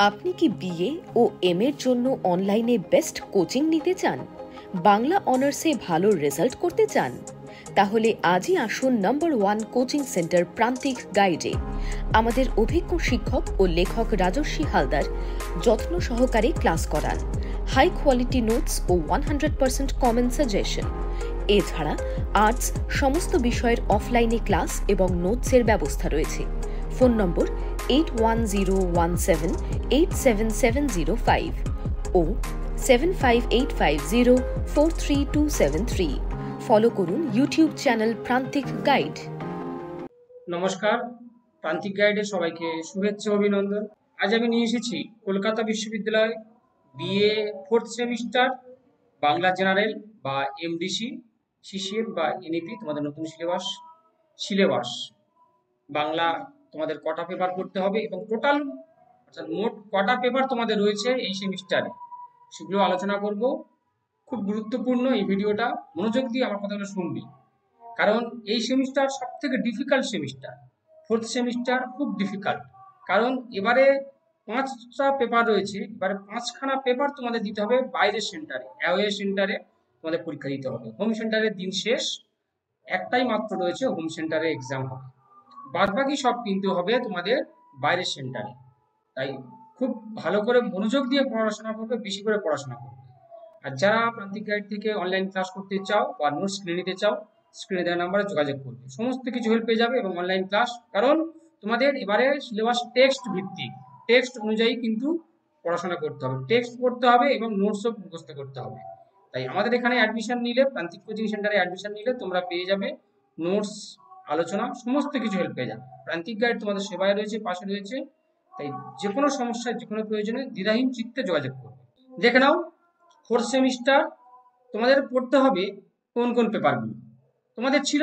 আপনি কি বিএ ও এম এর জন্য অনলাইনে বেস্ট কোচিং নিতে চান? বাংলা অনার্সে ভালো রেজাল্ট করতে চান? তাহলে আজই আসুন নম্বর 1 কোচিং সেন্টার প্রান্তিক গাইডে। আমাদের অভিজ্ঞ শিক্ষক ও লেখক রাজস্বী হালদার যত্ন সহকারে ক্লাস করান। হাই কোয়ালিটি নোটস ও 100% কমন সাজেশন। এছাড়া আর্টস সমস্ত বিষয়ের অফলাইনে ক্লাস এবং নোটসের ব্যবস্থা রয়েছে। ফোন নম্বর 8101787705 ও 7585043273। ফলো করুন ইউটিউব চ্যানেল প্রান্তিক গাইড। নমস্কার, প্রান্তিক গাইডে সবাইকে শুভেচ্ছা অভিনন্দন। আজ আমি নিয়ে এসেছি কলকাতা বিশ্ববিদ্যালয় BA 4th semester Bangla general বা এমডিসি, সিসিএম বা এনইপি তোমাদের নতুন সিলেবাস বাংলা তোমাদের কটা পেপার করতে হবে এবং টোটাল অর্থাৎ মোট কটা পেপার তোমাদের রয়েছে এই সেমিস্টারে, সেগুলো আলোচনা করব। খুব গুরুত্বপূর্ণ এই ভিডিওটা, মনোযোগ দিয়ে আমার কথাগুলো শুনবি, কারণ এই সেমিস্টার সব থেকে ডিফিকাল্ট সেমিস্টার। 4th সেমিস্টার খুব ডিফিকাল্ট, কারণ এবারে 5টা পেপার রয়েছে। এবারে 5খানা পেপার তোমাদের দিতে হবে বাইরের সেন্টারে, অ্যাওয়ে সেন্টারে তোমাদের পরীক্ষা দিতে হবে। হোম সেন্টারের দিন শেষ, একটাই মাত্র রয়েছে হোম সেন্টারে এক্সাম হবে, বাদ বাকি সব কিন্তু হবে তোমাদের বাইরের সেন্টারে। তাই খুব ভালো করে মনোযোগ দিয়ে পড়াশোনা করবে, বেশি করে পড়াশোনা করবে। আর যারা প্রান্তিক গাইড থেকে অনলাইন ক্লাস করতে চাও বা নোটস কিনে নিতে চাও, স্ক্রিনে দেওয়া নাম্বারে যোগাযোগ করবে, সমস্ত কিছু হেল্প পেয়ে যাবে এবং অনলাইন ক্লাস। কারণ তোমাদের এবারে সিলেবাস টেক্সট ভিত্তিক, টেক্সট অনুযায়ী কিন্তু পড়াশোনা করতে হবে, টেক্সট পড়তে হবে এবং নোটসও মুখস্থ করতে হবে। তাই আমাদের এখানে অ্যাডমিশন নিলে, প্রান্তিক কোচিং সেন্টারে অ্যাডমিশন নিলে তোমরা পেয়ে যাবে নোটস, আলোচনা, সমস্ত কিছু হেল্প পেয়ে যাবে। প্রান্তিক গাইড তোমাদের সেবায় রয়েছে, পাশে রয়েছে। তাই যে কোনো সমস্যায়, যে কোনো প্রয়োজনে দ্বিধাহীন চিত্তে যোগাযোগ করবে। দেখে নাও 4th সেমিস্টার তোমাদের পড়তে হবে কোন কোন পেপারগুলো। তোমাদের ছিল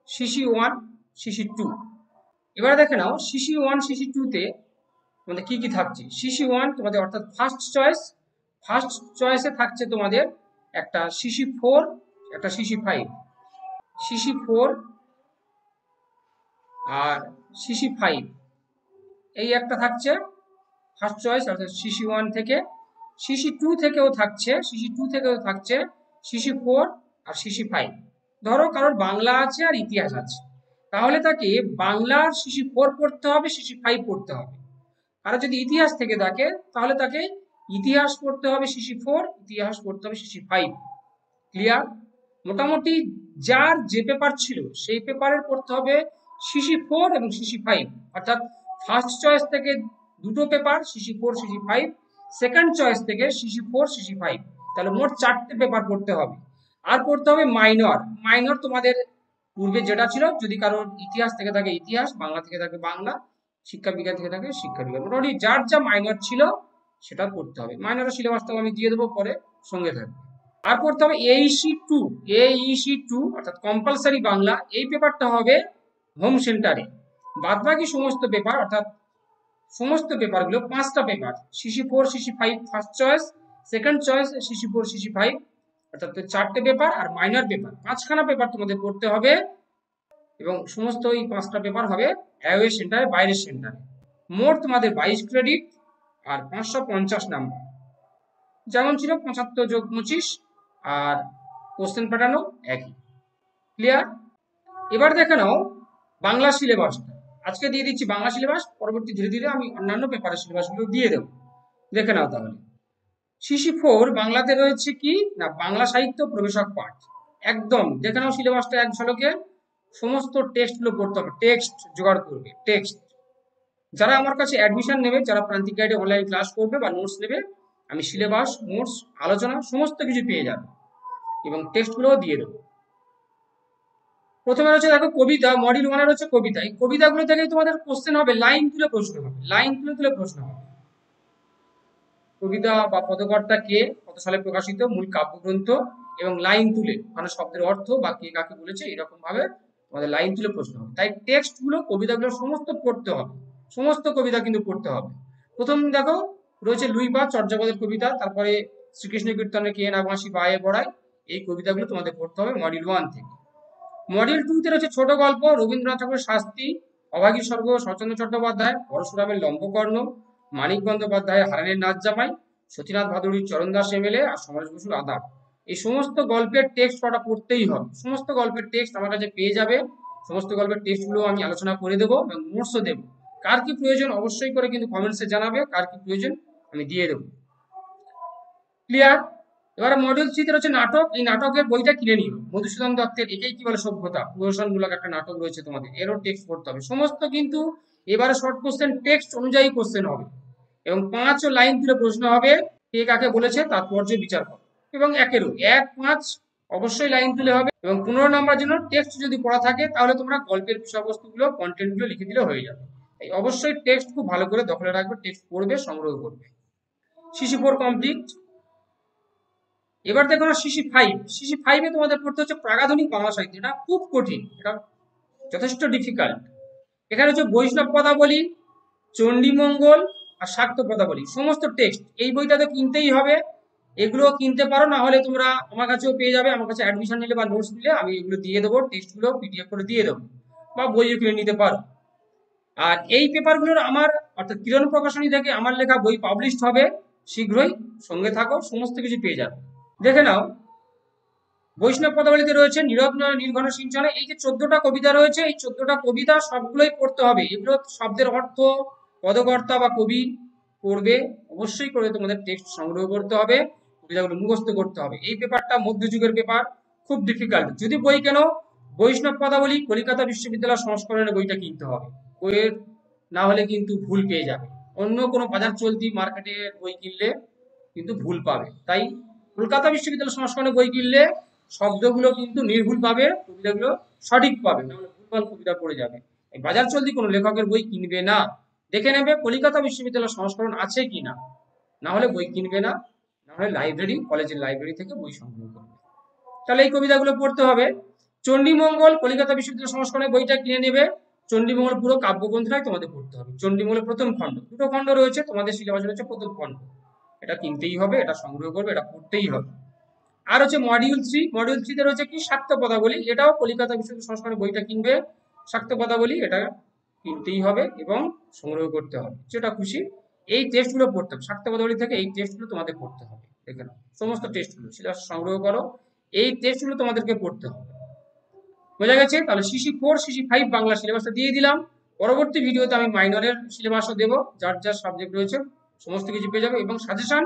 সিসি 1, সিসি 2। এবারে দেখে নাও সিসি 1, সিসি 2-তে তোমাদের কি কি থাকছে। সিসি 1 তোমাদের অর্থাৎ ফার্স্ট চয়েসে থাকছে তোমাদের একটা সিসি 4, একটা সিসি 5। সিসি 4 আর সিসি 5 এই একটা থাকছে ফার্স্ট চয়েস, অর্থাৎ সিসি 1 থেকে। সিসি 2 থেকেও থাকছে সিসি 4 আর সিসি 5। ধরো কারোর বাংলা আছে আর ইতিহাস আছে, তাহলে তাকে বাংলার সিসি 4 পড়তে হবে, সিসি 5 পড়তে হবে। আর যদি ইতিহাস থেকে থাকে তাহলে তাকে ইতিহাস পড়তে হবে সিসি 4, ইতিহাস পড়তে হবে সিসি 5। ক্লিয়ার? মোটামুটি যার যে পেপার ছিল সেই পেপারের পড়তে হবে সিসি 4 এবং সিসি 5। অর্থাৎ ফার্স্ট চয়েস থেকে দুটো paper CC 4, CC 5, second choice থেকে সিসি 4, সিসি 5। তাহলে মোট 4টে পেপার পড়তে হবে। আর পড়তে হবে মাইনর তোমাদের পূর্বে যেটা ছিল, যদি কারোর ইতিহাস থেকে থাকে ইতিহাস, বাংলা থেকে থাকে বাংলা, শিক্ষা বিজ্ঞান থেকে থাকে শিক্ষা বিজ্ঞান। মোটামুটি যার যা মাইনর ছিল সেটা পড়তে হবে। মাইনরের সিলেবাসটাও আমি দিয়ে দেবো পরে, সঙ্গে থাকবে। আর পড়তে হবে এইসি 2 অর্থাৎ কম্পালসারি বাংলা। এই পেপারটা হবে হোম সেন্টারে। বাদ বাকি সমস্ত পেপার, অর্থাৎ সমস্ত পেপারগুলো 5টা paper, CC 4, CC 5 first choice, second choice CC 4, CC 5, অর্থাৎ 4টে পেপার আর মাইনর পেপার 5খানা পেপার তোমাদের পড়তে হবে। এবং সমস্ত এই 5টা পেপার হবে অ্যাওয়ে সেন্টারে, বাইরের সেন্টারে। মোট তোমাদের 22 ক্রেডিট আর 550 নাম্বার, যেমন ছিল 75 যোগ 25, আর কোশ্চেন প্যাটার্নও একই। ক্লিয়ার? এবার দেখে নাও বাংলা সিলেবাসটা। আজকে দিয়ে দিচ্ছি বাংলা সিলেবাস, পরবর্তী ধীরে ধীরে আমি অন্যান্য পেপারের সিলেবাসগুলো দিয়ে দেবো। দেখে নাও তাহলে। সিসি 4 বাংলাতে রয়েছে কি না, বাংলা সাহিত্য প্রবেশক পাঠ। একদম দেখে নাও সিলেবাসটা এক ঝলকে। সমস্ত টেক্সটগুলো পড়তে হবে, টেক্সট জোগাড় করবে, টেক্সট। যারা আমার কাছে অ্যাডমিশন নেবে, যারা প্রান্তিক গাইডে অনলাইন ক্লাস করবে বা নোটস নেবে, আমি সিলেবাস, নোটস, আলোচনা সমস্ত কিছু পেয়ে যাবে এবং টেক্সটগুলোও দিয়ে দেবো। প্রথমে হচ্ছে দেখো কবিতা, মডিউল 1 হচ্ছে কবিতা। এই কবিতাগুলো থেকেই তোমাদের কোশ্চেন হবে, লাইন তুলে প্রশ্ন হবে, লাইন তুলে প্রশ্ন হবে। কবিতা বা পদকর্তা কে, কত সালে প্রকাশিত, মূল কাব্যগ্রন্থ, এবং লাইন তুলে মানে শব্দের অর্থ বা কে কাকে বলেছে, এরকম ভাবে তোমাদের লাইন তুলে প্রশ্ন হবে। তাই টেক্সটগুলো, কবিতাগুলো সমস্ত পড়তে হবে, সমস্ত কবিতা কিন্তু পড়তে হবে। প্রথম দেখো রয়েছে লুইপাদ চর্যাপদের কবিতা, তারপরে শ্রীকৃষ্ণ কীর্তনের কে নাগমাসি বায়ে বড়াই। এই কবিতাগুলো তোমাদের পড়তে হবে মডিউল 1 থেকে। মডিউল 2-তে রয়েছে ছোট গল্প, রবীন্দ্রনাথ ঠাকুরের শাস্তি, অভাগী স্বর্গ শরৎচন্দ্র চট্টোপাধ্যায়, পরশুরামের লম্বকর্ণ, মানিক বন্দ্যোপাধ্যায় হারানের নাচ জামাই, সতীনাথ ভাদুড়ির চরণ দাস এমএলএ আর সমরেশ বসুর আদাব। এই সমস্ত গল্পের টেক্সট কটা পড়তেই হবে। সমস্ত গল্পের টেক্সট আমার কাছে পেয়ে যাবে। সমস্ত গল্পের টেক্সটগুলো আমি আলোচনা করে দেবো এবং নোটসও দেবো। কার কি প্রয়োজন অবশ্যই করে কিন্তু কমেন্টসে জানাবে, কার কি প্রয়োজন আমি দিয়ে দেবো। ক্লিয়ার? এবারে মডিউল 3 তে হচ্ছে নাটক। এই নাটকের বইটা কিনে নিও। মধুসূদন দত্তের একেই কি বলে সভ্যতা, প্রহসনমূলক একটা নাটক রয়েছে তোমাদের, এরও টেক্সট পড়তে হবে। সমস্ত কিন্তু এবারে শর্ট কোশ্চেন টেক্সট অনুযায়ী কোশ্চেন হবে এবং 5 লাইন তুলে প্রশ্ন হবে, কে কাকে বলেছে তাৎপর্য বিচার করো। এবং 1-5 অবশ্যই লাইন তুলে হবে এবং 15 নম্বর জন্য টেক্সট যদি পড়া থাকে তাহলে তোমরা গল্পের বিষয়বস্তুগুলো কন্টেন্টগুলো লিখে দিলে হয়ে যাবে। তাই অবশ্যই টেক্সট খুব ভালো করে দখলে রাখবে, টেক্সট পড়বে, সংগ্রহ করবে। শিশু 4 কমপ্লিট। এবার দেখো না শিশি 5। শিশি 5-এ তোমাদের পড়তে হচ্ছে প্রাগাধুনিক বাংলা সাহিত্য। এটা খুব কঠিন, এটা যথেষ্ট ডিফিকাল্ট। এখানে হচ্ছে বৈষ্ণব পদাবলী, চণ্ডীমঙ্গল আর শাক্ত পদাবলী সমস্ত টেক্সট। এই বইটা তো কিনতেই হবে, এগুলো কিনতে পারো, না হলে তোমরা আমার কাছেও পেয়ে যাবে। আমার কাছে অ্যাডমিশন নিলে বা নোটস নিলে আমি এগুলো দিয়ে দেবো, টেক্সটগুলো পিডিএফ করে দিয়ে দেবো, বা বইও কিনে নিতে পারো। আর এই পেপারগুলোর আমার অর্থাৎ কিরণ প্রকাশনী থেকে আমার লেখা বই পাবলিশড হবে শীঘ্রই, সঙ্গে থাকো, সমস্ত কিছু পেয়ে যাবে। দেখে নাও, বৈষ্ণব পদাবলীতে রয়েছে নীরব নির্ঘন সিঞ্চনে। এই যে 14টা কবিতা রয়েছে, এই 14টা কবিতা সবগুলোই পড়তে হবে। এগুলো শব্দের অর্থ, পদকর্তা বা কবি পড়বে, অবশ্যই করে তোমাদের টেক্সট সংগ্রহ করতে হবে, কবিতাগুলো মুখস্থ করতে হবে। এই পেপারটা মধ্যযুগের পেপার, খুব ডিফিকাল্ট। যদি বই কেন, বৈষ্ণব পদাবলী কলকাতা বিশ্ববিদ্যালয় সংস্করণের বইটা কিনতে হবে, বইয়ের না হলে কিন্তু ভুল পেয়ে যাবে। অন্য কোনো বাজার চলতি মার্কেটের বই কিনলে কিন্তু ভুল পাবে। তাই কলকাতা বিশ্ববিদ্যালয় সংস্করণের বই কিনলে শব্দগুলো কিন্তু নির্ভুল পাবে, কবিতাগুলো সঠিক পাবে, নাহলে ভুলভাল কবিতা পড়ে যাবে। এই বাজার চলতি কোনো লেখকের বই কিনবে না, দেখে নেবে কলকাতা বিশ্ববিদ্যালয় সংস্করণ আছে কিনা, না হলে বই কিনবে না, না হলে লাইব্রেরি, কলেজের লাইব্রেরি থেকে বই সংগ্রহ করবে। তাহলে এই কবিতাগুলো পড়তে হবে। চণ্ডীমঙ্গল কলকাতা বিশ্ববিদ্যালয় সংস্করণের বইটা কিনে নেবে। চণ্ডীমঙ্গল পুরো কাব্যগ্রন্থটাই তোমাদের পড়তে হবে। চণ্ডীমঙ্গলের প্রথম খণ্ড, দুটো খণ্ড রয়েছে তোমাদের সিলেবাসে রয়েছে, প্রথম খণ্ড এটা কিনতেই হবে, এটা সংগ্রহ করবে, এটা পড়তেই হবে। আর হচ্ছে মডিউল 3। মডিউল 3 তে রয়েছে কি শাক্ত পদাবলী। এটাও কলকাতা বিশ্ববিদ্যালয় সংস্করণের বইটা কিনবে, শাক্ত পদাবলী এটা কিনতেই হবে এবং সংগ্রহ করতে হবে, যেটা খুশি। এই টেস্টগুলো পড়তে হবে, শাক্ত পদাবলী থেকে এই টেস্টগুলো তোমাদের পড়তে হবে। দেখে নাও সমস্ত টেস্টগুলো সিলেবাস সংগ্রহ করো, এই টেস্টগুলো তোমাদেরকে পড়তে হবে। বোঝা গেছে? তাহলে শিশি 4 শিশি 5 বাংলা সিলেবাসটা দিয়ে দিলাম। পরবর্তী ভিডিওতে আমি মাইনরের সিলেবাসও দেবো, যার যার সাবজেক্ট রয়েছে সমস্ত কিছু পেয়ে যাবে। এবং সাজেশন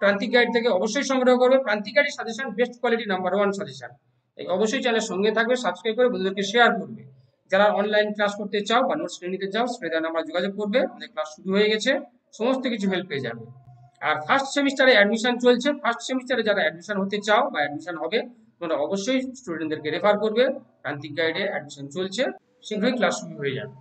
প্রান্তিক গাইড থেকে অবশ্যই সংগ্রহ করবে। প্রান্তিক গাইডের suggestion best quality, number 1 suggestion. তাই অবশ্যই চ্যানেলের সঙ্গে থাকবে, সাবস্ক্রাইব করে বন্ধুদেরকে শেয়ার করবে। যারা অনলাইন ক্লাস করতে চাও বা নোটস নিতে চাও, স্ক্রিনে নাম্বার যোগাযোগ করবে। আমাদের ক্লাস শুরু হয়ে গেছে, সমস্ত কিছু হেল্প পেয়ে যাবে। আর ফার্স্ট সেমিস্টারে অ্যাডমিশন চলছে, ফার্স্ট সেমিস্টারে যারা অ্যাডমিশন হতে চাও বা অ্যাডমিশন হবে, তোমরা অবশ্যই স্টুডেন্টদেরকে রেফার করবে। প্রান্তিক গাইডে অ্যাডমিশন চলছে, শীঘ্রই ক্লাস শুরু হয়ে যাবে।